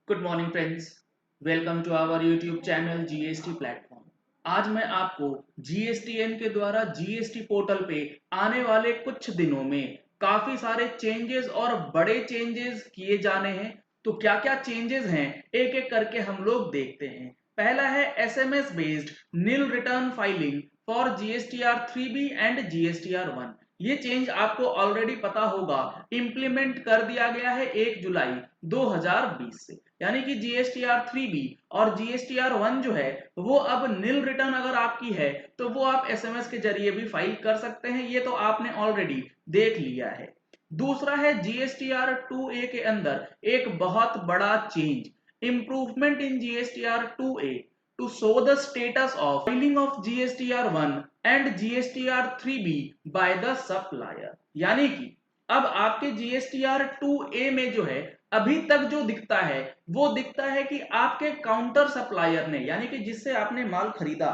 Good morning friends, welcome to our YouTube channel GST platform. आज मैं आपको GSTN के द्वारा जीएसटी पोर्टल पे आने वाले कुछ दिनों में काफी सारे चेंजेस और बड़े चेंजेस किए जाने हैं। तो क्या क्या चेंजेस हैं एक एक करके हम लोग देखते हैं। पहला है SMS based nil return filing for GSTR 3B and GSTR 1। ये चेंज आपको ऑलरेडी पता होगा, इंप्लीमेंट कर दिया गया है 1 जुलाई 2020 से। यानी कि जीएसटीआर 3B और जीएसटीआर 1 जो है वो अब नील रिटर्न अगर आपकी है तो वो आप एसएमएस के जरिए भी फाइल कर सकते हैं। ये तो आपने ऑलरेडी देख लिया है। दूसरा है जीएसटीआर 2A के अंदर एक बहुत बड़ा change, improvement in GSTR 2A to show the status of filing of GSTR1 and GSTR3B by the supplier। यानी कि अब आपके GSTR2A में जो है अभी तक जो दिखता है वो दिखता है कि आपके काउंटर सप्लायर ने, यानी कि जिससे आपने माल खरीदा,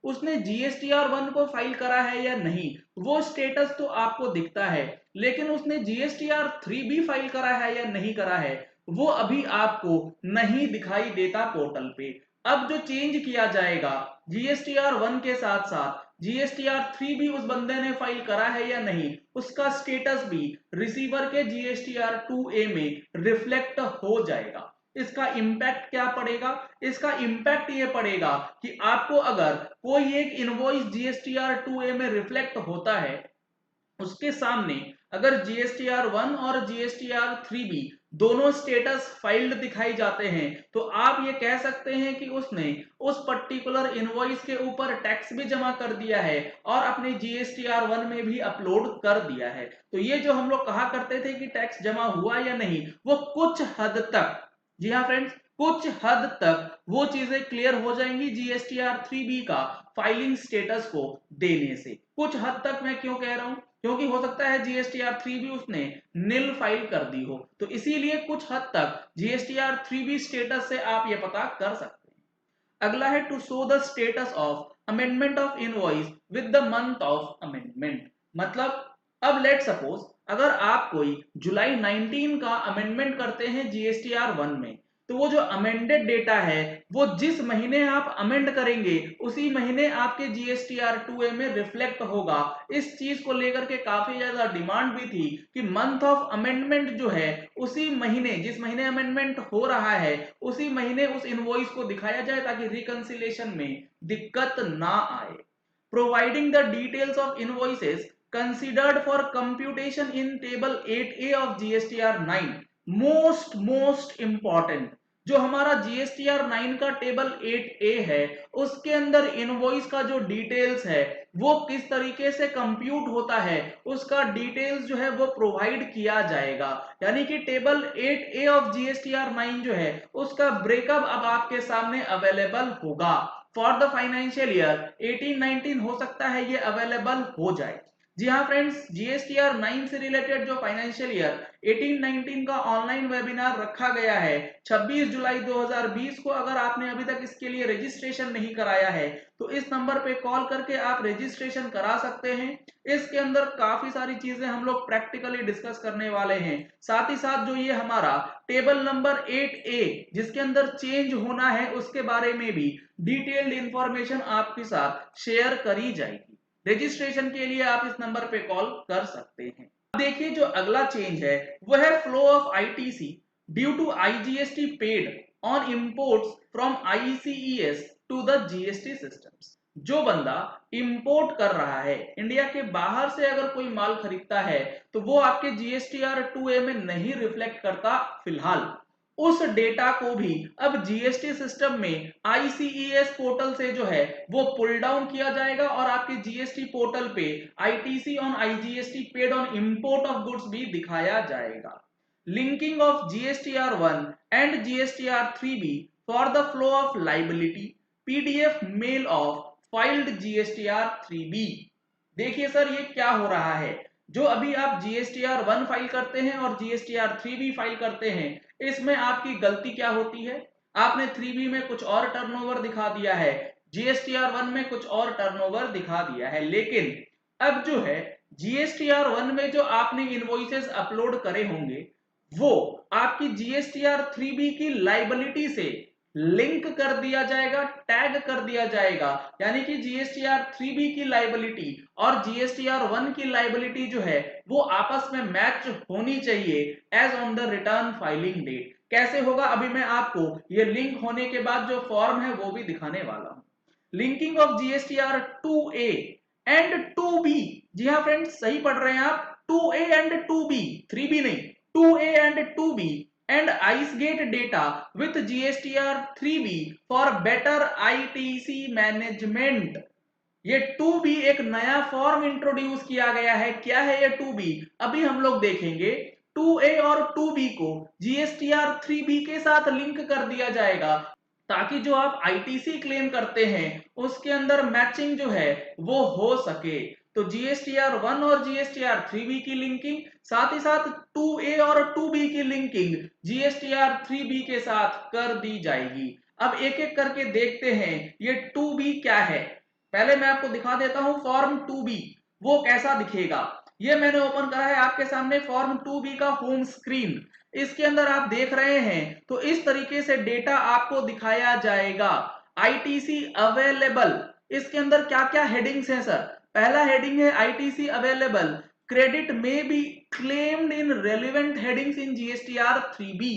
उसने GSTR1 को फाइल करा है या नहीं वो स्टेटस तो आपको दिखता है, लेकिन उसने GSTR3B फाइल करा है या नहीं करा है वो अभी आपको नहीं दिखाई देता पोर्टल पे। अब जो चेंज किया जाएगा, जीएसटीआर 1 के साथ साथ जीएसटीआर 3 भी उस बंदे ने फाइल करा है या नहीं उसका स्टेटस भी रिसीवर के जीएसटीआर 2A में रिफ्लेक्ट हो जाएगा। इसका इंपैक्ट क्या पड़ेगा? इसका इंपैक्ट ये पड़ेगा कि आपको अगर कोई एक इनवॉइस जीएसटीआर 2A में रिफ्लेक्ट होता है, उसके सामने अगर जीएसटीआर 1 और जीएसटीआर 3B दोनों स्टेटस फाइल्ड दिखाई जाते हैं तो आप ये कह सकते हैं कि उसने उस पर्टिकुलर इनवॉइस के ऊपर टैक्स भी जमा कर दिया है और अपने जीएसटीआर 1 में भी अपलोड कर दिया है। तो ये जो हम लोग कहा करते थे कि टैक्स जमा हुआ या नहीं, वो कुछ हद तक, जी हाँ फ्रेंड्स, कुछ हद तक वो चीजें क्लियर हो जाएंगी जीएसटीआर 3B का फाइलिंग स्टेटस को देने से। कुछ हद तक मैं क्यों कह रहा हूं? क्योंकि हो सकता है जीएसटीआर 3B उसने नील फाइल कर दी हो, तो इसीलिए कुछ हद तक जीएसटीआर 3B स्टेटस से आप ये पता कर सकते हैं। अगला है to show the status of amendment of invoice with the month of amendment. मतलब अब लेट सपोज अगर आप कोई जुलाई 19 का अमेंडमेंट करते हैं जीएसटीआर 1 में, तो वो जो अमेंडेड डेटा है वो जिस महीने आप अमेंड करेंगे उसी महीने आपके जीएसटीआर 2A में रिफ्लेक्ट होगा। इस चीज को लेकर के काफी ज्यादा डिमांड भी थी कि मंथ ऑफ अमेंडमेंट जो है उसी महीने, जिस महीने अमेंडमेंट हो रहा है उसी महीने उस इनवॉइस को दिखाया जाए ताकि रिकंसिलेशन में दिक्कत ना आए। Providing the details of invoices considered for computation in table 8A of GSTR 9। Most important, जो हमारा जीएसटीआर 9 का टेबल 8A है उसके अंदर इनवॉइस का जो डिटेल्स है वो किस तरीके से कंप्यूट होता है उसका डिटेल्स जो है वो प्रोवाइड किया जाएगा। यानी कि टेबल 8A ऑफ जीएसटीआर 9 जो है उसका ब्रेकअप अब आपके सामने अवेलेबल होगा। फॉर द फाइनेंशियल ईयर 18-19 हो सकता है ये अवेलेबल हो जाए। जी हाँ फ्रेंड्स, जीएसटीआर 9 से रिलेटेड जो फाइनेंशियल ईयर 18-19 का ऑनलाइन वेबिनार रखा गया है 26 जुलाई 2020 को, अगर आपने अभी तक इसके लिए रजिस्ट्रेशन नहीं कराया है तो इस नंबर पे कॉल करके आप रजिस्ट्रेशन करा सकते हैं। इसके अंदर काफी सारी चीजें हम लोग प्रैक्टिकली डिस्कस करने वाले हैं। साथ ही साथ जो ये हमारा टेबल नंबर 8A जिसके अंदर चेंज होना है उसके बारे में भी डिटेल्ड इंफॉर्मेशन आपके साथ शेयर करी जाएगी। रजिस्ट्रेशन के लिए आप इस नंबर पे कॉल कर सकते हैं। अब देखिए जो अगला चेंज है वह है flow of ITC due to IGST paid on imports from ICES to the GST systems. जो बंदा इंपोर्ट कर रहा है, इंडिया के बाहर से अगर कोई माल खरीदता है तो वो आपके जीएसटीआर 2A में नहीं रिफ्लेक्ट करता फिलहाल। उस डेटा को भी अब जीएसटी सिस्टम में आईसीईएस पोर्टल से जो है वो पुल डाउन किया जाएगा और आपके जीएसटी पोर्टल पे ITC on IGST paid on import of goods भी दिखाया जाएगा। Linking of GSTR 1 and GSTR 3B for the flow of liability PDF mail of filed GSTR 3B। देखिए सर ये क्या हो रहा है, जो अभी आप जीएसटीआर 1 फाइल करते हैं और जीएसटीआर 3B फाइल करते हैं इसमें आपकी गलती क्या होती है? आपने 3B में कुछ और टर्नओवर दिखा दिया है, जीएसटीआर 1 में कुछ और टर्नओवर दिखा दिया है। लेकिन अब जो है जीएसटीआर 1 में जो आपने इनवॉइसेस अपलोड करे होंगे वो आपकी जीएसटीआर 3B की लाइबिलिटी से लिंक कर दिया जाएगा, टैग कर दिया जाएगा। यानी कि जीएसटीआर 3B की लाइबिलिटी और जीएसटीआर 1 की लाइबिलिटी जो है वो आपस में मैच होनी चाहिए as on the return filing date. कैसे होगा अभी मैं आपको ये लिंक होने के बाद जो फॉर्म है वो भी दिखाने वाला हूं। Linking of GSTR 2A and 2B। जी हाँ फ्रेंड्स, सही पढ़ रहे हैं आप, 2A एंड 2B, 3B नहीं, 2A and 2B and IceGate data with GSTR 3B for better ITC management। ये 2B एक नया फॉर्म इंट्रोड्यूस किया गया है। क्या है ये 2B? अभी हम लोग देखेंगे। 2A और 2B को GSTR 3B के साथ लिंक कर दिया जाएगा ताकि जो आप आईटीसी क्लेम करते हैं उसके अंदर मैचिंग जो है वो हो सके। तो जीएसटीआर 1 और जीएसटीआर 3B की लिंकिंग, साथ ही साथ 2A और 2B की लिंकिंग जीएसटीआर 3B के साथ कर दी जाएगी। अब एक एक करके देखते हैं ये 2B क्या है। पहले मैं आपको दिखा देता हूं फॉर्म 2B वो कैसा दिखेगा। ये मैंने ओपन करा है आपके सामने फॉर्म 2B का होम स्क्रीन। इसके अंदर आप देख रहे हैं तो इस तरीके से डेटा आपको दिखाया जाएगा। आईटीसी अवेलेबल, इसके अंदर क्या क्या हेडिंग्स हैं सर? पहला हेडिंग है आईटीसी अवेलेबल, क्रेडिट में be claimed in relevant headings in GSTR 3B।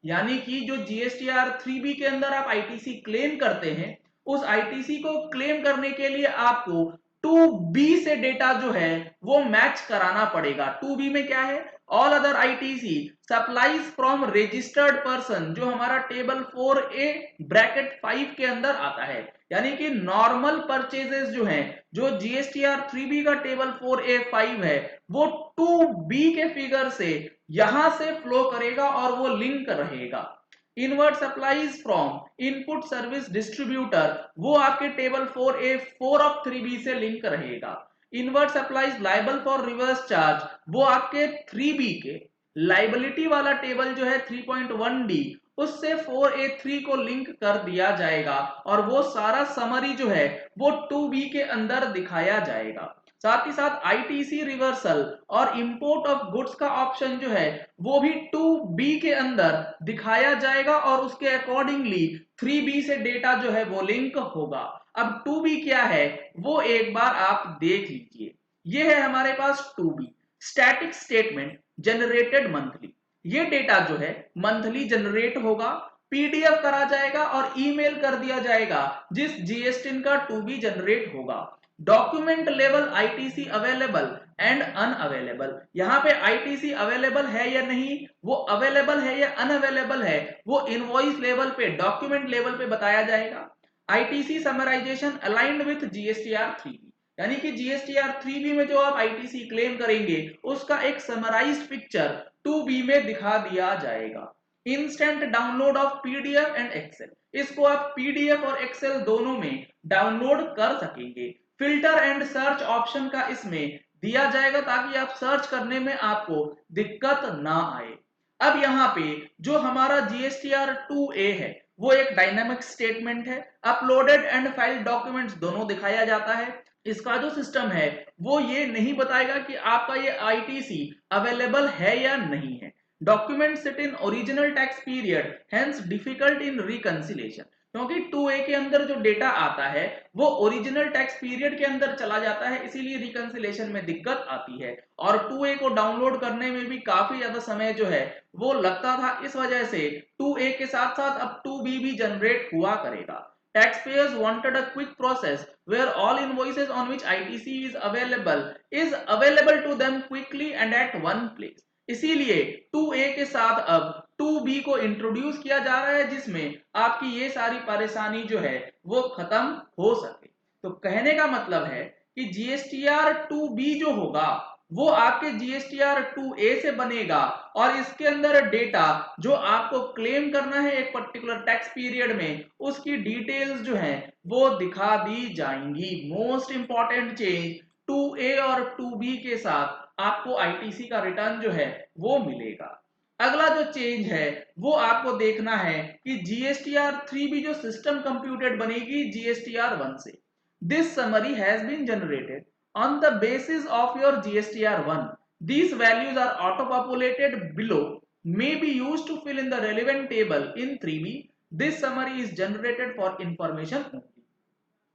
यानी कि जो जीएसटीआर 3B के अंदर आप आईटीसी क्लेम करते हैं उस आईटीसी को क्लेम करने के लिए आपको 2B से डेटा जो है वो मैच कराना पड़ेगा। 2B में क्या है? All other ITC supplies from registered person, जो हमारा टेबल 4A ब्रैकेट 5 के अंदर आता है। यानी कि नॉर्मल परचेजेस जो हैं, जो जीएसटीआर 3B का टेबल 4A 5 है वो 2B के फिगर से यहां से फ्लो करेगा और वो लिंक रहेगा। Invert supplies from input service distributor वो आपके टेबल 4A 4 ऑफ 3B से लिंक रहेगा। Invert supplies liable for reverse charge वो आपके 3B के लाइबिलिटी वाला टेबल जो है 3.1D उससे 4A3 को लिंक कर दिया जाएगा और वो सारा समरी जो है वो 2B के अंदर दिखाया जाएगा। साथ ही साथ आईटीसी रिवर्सल और इंपोर्ट ऑफ गुड्स का ऑप्शन जो है वो भी 2B के अंदर दिखाया जाएगा और उसके अकॉर्डिंगली 3B से डेटा जो है वो लिंक होगा। अब 2B क्या है वो एक बार आप देख लीजिए। ये है हमारे पास 2B static statement generated monthly. ये डेटा जो है मंथली जनरेट होगा, पीडीएफ करा जाएगा और ईमेल कर दिया जाएगा जिस जीएसटी का 2B जनरेट होगा। Document level ITC available and unavailable, यहां पे आईटीसी अवेलेबल है या नहीं, वो अवेलेबल है या अनअवेलेबल है, वो इनवॉइस लेवल पे, डॉक्यूमेंट लेवल पे बताया जाएगा। ITC summarization aligned with GSTR 3B, यानी कि जीएसटीआर 3B में जो आप आईटीसी क्लेम करेंगे उसका एक समराइज्ड पिक्चर 2B में दिखा दिया जाएगा। Instant download of PDF and Excel, इसको आप पीडीएफ और एक्सेल दोनों में डाउनलोड कर सकेंगे। फिल्टर एंड सर्च ऑप्शन का इसमें दिया जाएगा ताकि आप सर्च करने में आपको दिक्कत ना आए। अब यहाँ पे जो हमारा जीएसटीआर 2A है वो एक डायनामिक स्टेटमेंट है। अपलोडेड एंड फाइल डॉक्यूमेंट्स दोनों दिखाया जाता है। इसका जो सिस्टम है वो ये नहीं बताएगा कि आपका ये आईटीसी अवेलेबल है या नहीं है। Document sit in original tax period hence difficult in reconciliation, क्योंकि 2A के अंदर जो डेटा आता है वो ओरिजिनल टैक्स पीरियड के अंदर चला जाता है, इसीलिए रिकंसिलेशन में दिक्कत आती है और 2A को डाउनलोड करने में भी काफी ज्यादा समय जो है वो लगता था। इस वजह से 2A के साथ साथ अब 2B भी जनरेट हुआ करेगा। Taxpayers wanted a quick process where all invoices on which ITC is available to them quickly and at one place। इसीलिए 2A के साथ अब 2B को इंट्रोड्यूस किया जा रहा है जिसमें आपकी ये सारी परेशानी जो है वो खत्म हो सके। तो कहने का मतलब है कि जीएसटीआर 2B जो होगा वो आपके जीएसटीआर 2A से बनेगा और इसके अंदर डेटा जो आपको क्लेम करना है एक पर्टिकुलर टैक्स पीरियड में उसकी डिटेल्स जो है वो दिखा दी जाएंगी। मोस्ट इंपॉर्टेंट चेंज 2A और 2B के साथ आपको आईटीसी का रिटर्न जो है वो मिलेगा। अगला जो चेंज है वो आपको देखना है कि जीएसटीआर 3B जो सिस्टम कंप्यूटेड बनेगी जीएसटीआर 1 से। This summary has been generated on the basis of your GSTR 1. These values are auto populated below may be used to fill in the relevant table in 3B. This summary is generated for information only.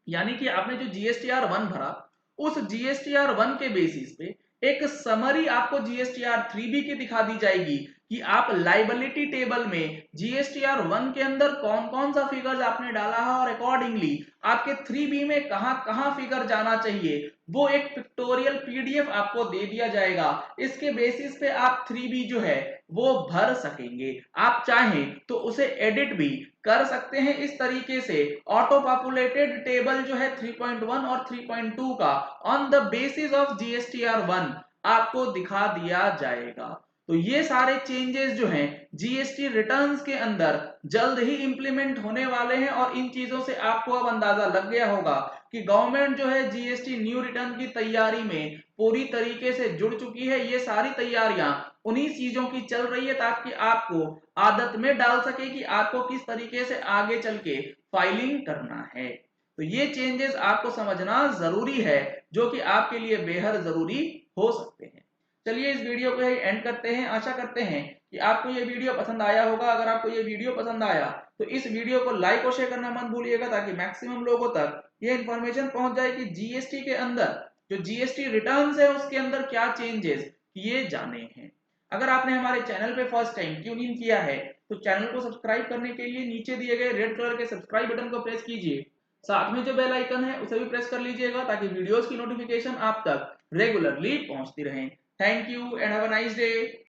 यानी कि आपने जो GSTR 1 भरा, उस GSTR 1 के basis पे एक summary आपको GSTR 3B की दिखा दी जाएगी कि आप लाइबिलिटी टेबल में GSTR 1 के अंदर कौन कौन सा फिगर आपने डाला है और अकॉर्डिंगली आपके 3B में कहां कहां फिगर जाना चाहिए, वो एक पिक्टोरियल PDF आपको दे दिया जाएगा। इसके बेसिस पे आप 3B जो है वो भर सकेंगे। आप चाहें तो उसे एडिट भी कर सकते हैं। इस तरीके से ऑटो पॉपुलेटेड टेबल जो है 3.1 और 3.2 का on the basis of GSTR 1 आपको दिखा दिया जाएगा। तो ये सारे चेंजेस जो हैं जीएसटी रिटर्न्स के अंदर जल्द ही इंप्लीमेंट होने वाले हैं और इन चीजों से आपको अब अंदाजा लग गया होगा कि गवर्नमेंट जो है जीएसटी न्यू रिटर्न की तैयारी में पूरी तरीके से जुड़ चुकी है। ये सारी तैयारियां उन्हीं चीजों की चल रही है ताकि आपको आदत में डाल सके कि आपको किस तरीके से आगे चल के फाइलिंग करना है। तो ये चेंजेस आपको समझना जरूरी है जो कि आपके लिए बेहद जरूरी हो सकते हैं। चलिए इस वीडियो को यही एंड करते हैं। आशा करते हैं कि आपको ये वीडियो पसंद आया होगा। अगर आपको ये वीडियो पसंद आया तो इस वीडियो को लाइक और शेयर करना मत भूलिएगा ताकि मैक्सिमम लोगों तक ये इंफॉर्मेशन पहुंच जाए कि जीएसटी के अंदर जो जीएसटी रिटर्न्स है उसके अंदर क्या चेंजेस किए जाने हैं। अगर आपने हमारे चैनल पे फर्स्ट टाइम ट्यून इन किया है तो चैनल को सब्सक्राइब करने के लिए नीचे दिए गए रेड कलर के सब्सक्राइब बटन को प्रेस कीजिए। साथ में जो बेल आइकन है उसे भी प्रेस कर लीजिएगा ताकि वीडियोस की नोटिफिकेशन आप तक रेगुलरली पहुंचती रहे। Thank you and have a nice day.